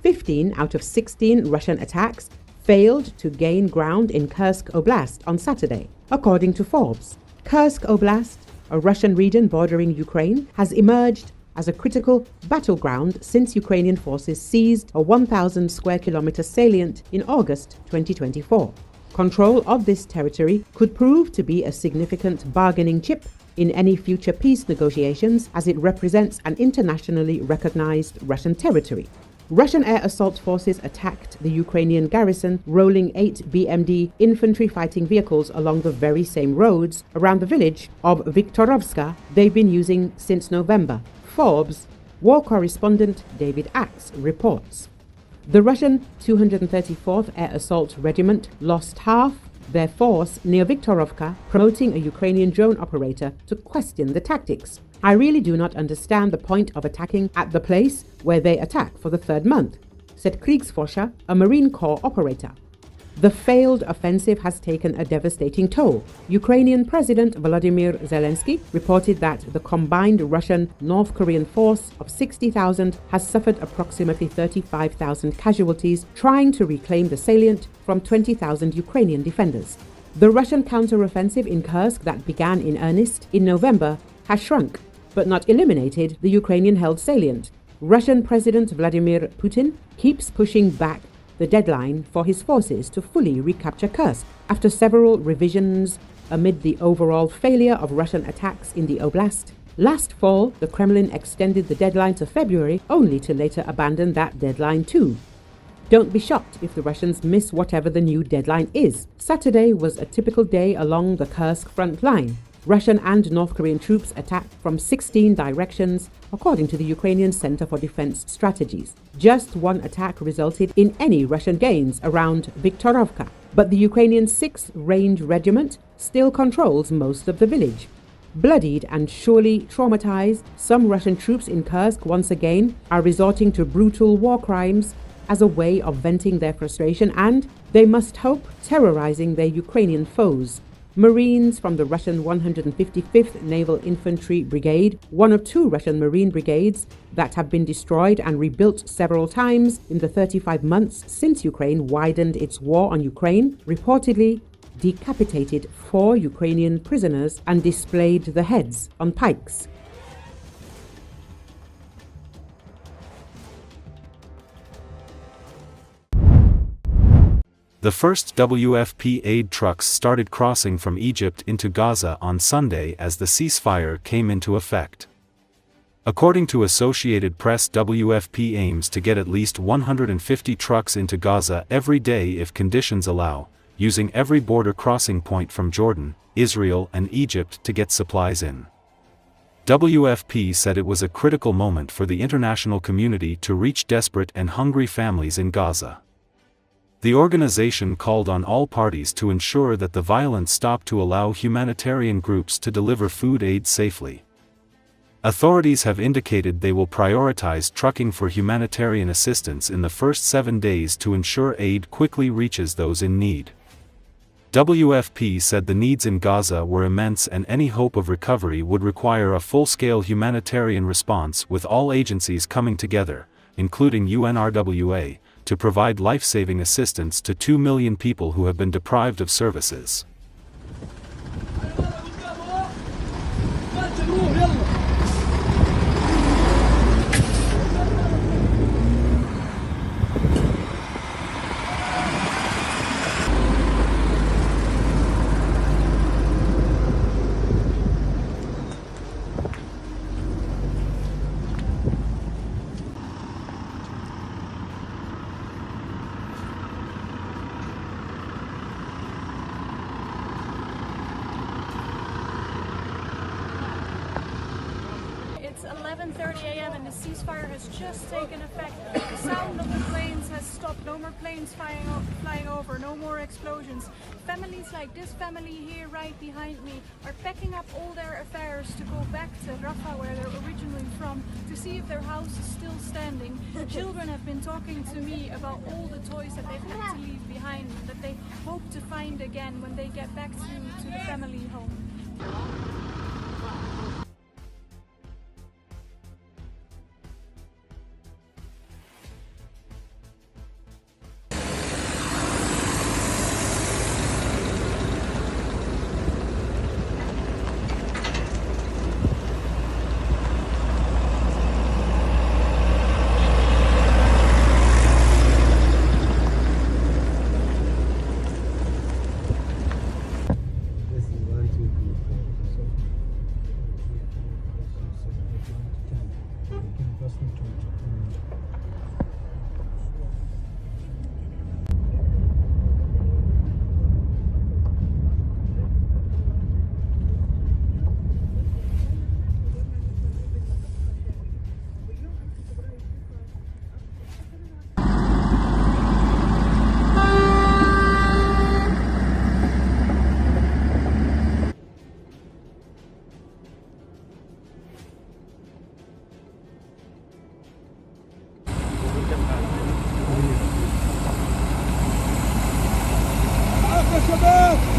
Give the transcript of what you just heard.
15 out of 16 Russian attacks failed to gain ground in Kursk Oblast on Saturday, according to Forbes. Kursk Oblast, a Russian region bordering Ukraine, has emerged as a critical battleground since Ukrainian forces seized a 1,000 square kilometer salient in August 2024. Control of this territory could prove to be a significant bargaining chip in any future peace negotiations, as it represents an internationally recognized Russian territory. Russian air assault forces attacked the Ukrainian garrison, rolling 8 BMD infantry fighting vehicles along the very same roads around the village of Viktorovka they've been using since November. Forbes war correspondent David Axe reports. The Russian 234th Air Assault Regiment lost half their force near Viktorovka, promoting a Ukrainian drone operator to question the tactics. "I really do not understand the point of attacking at the place where they attack for the third month," said Kriegsforscher, a Marine Corps operator. The failed offensive has taken a devastating toll. Ukrainian President Volodymyr Zelenski reported that the combined Russian-North Korean force of 60,000 has suffered approximately 35,000 casualties trying to reclaim the salient from 20,000 Ukrainian defenders. The Russian counteroffensive in Kursk that began in earnest in November has shrunk, but not eliminated, the Ukrainian-held salient. Russian President Vladimir Putin keeps pushing back the deadline for his forces to fully recapture Kursk after several revisions amid the overall failure of Russian attacks in the oblast. Last fall, the Kremlin extended the deadline to February, only to later abandon that deadline too. Don't be shocked if the Russians miss whatever the new deadline is. Saturday was a typical day along the Kursk front line. Russian and North Korean troops attacked from 16 directions, according to the Ukrainian Center for Defense Strategies. Just one attack resulted in any Russian gains around Viktorovka, but the Ukrainian 6th Range Regiment still controls most of the village. Bloodied and surely traumatized, some Russian troops in Kursk once again are resorting to brutal war crimes as a way of venting their frustration and, they must hope, terrorizing their Ukrainian foes. Marines from the Russian 155th Naval Infantry Brigade, one of 2 Russian Marine brigades that have been destroyed and rebuilt several times in the 35 months since Ukraine widened its war on Ukraine, reportedly decapitated 4 Ukrainian prisoners and displayed the heads on pikes. The first WFP aid trucks started crossing from Egypt into Gaza on Sunday as the ceasefire came into effect. According to Associated Press, WFP aims to get at least 150 trucks into Gaza every day if conditions allow, using every border crossing point from Jordan, Israel and Egypt to get supplies in. WFP said it was a critical moment for the international community to reach desperate and hungry families in Gaza. The organization called on all parties to ensure that the violence stopped to allow humanitarian groups to deliver food aid safely. Authorities have indicated they will prioritize trucking for humanitarian assistance in the first 7 days to ensure aid quickly reaches those in need. WFP said the needs in Gaza were immense and any hope of recovery would require a full-scale humanitarian response with all agencies coming together, including UNRWA, to provide life-saving assistance to 2 million people who have been deprived of services. It's 11:30 a.m. and the ceasefire has just taken effect. The sound of the planes has stopped. No more planes flying over, no more explosions. Families like this family here right behind me are packing up all their affairs to go back to Rafah, where they're originally from, to see if their house is still standing. Children have been talking to me about all the toys that they've had to leave behind, that they hope to find again when they get back to the family home. Kursk Oblast!